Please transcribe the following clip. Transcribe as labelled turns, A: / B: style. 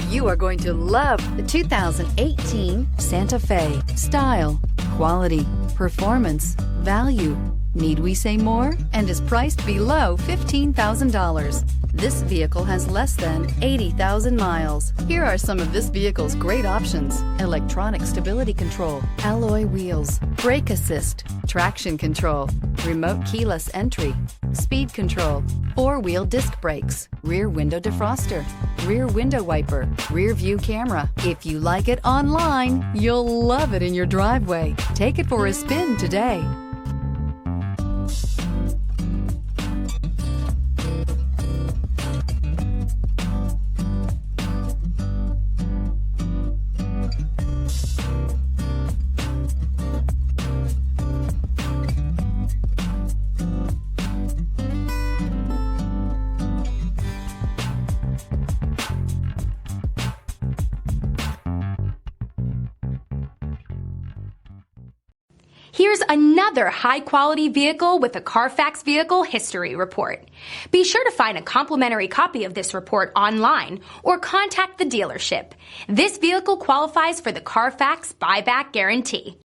A: You are going to love the 2018 Santa Fe. Style, quality, performance, value. Need we say more? And is priced below $15,000. This vehicle has less than 80,000 miles. Here are some of this vehicle's great options: electronic stability control, alloy wheels, brake assist, traction control, remote keyless entry, speed control, four-wheel disc brakes, rear window defroster, rear window wiper, rear view camera. If you like it online, you'll love it in your driveway. Take it for a spin today.
B: Here's another high-quality vehicle with a CARFAX Vehicle History Report. Be sure to find a complimentary copy of this report online or contact the dealership. This vehicle qualifies for the CARFAX Buyback Guarantee.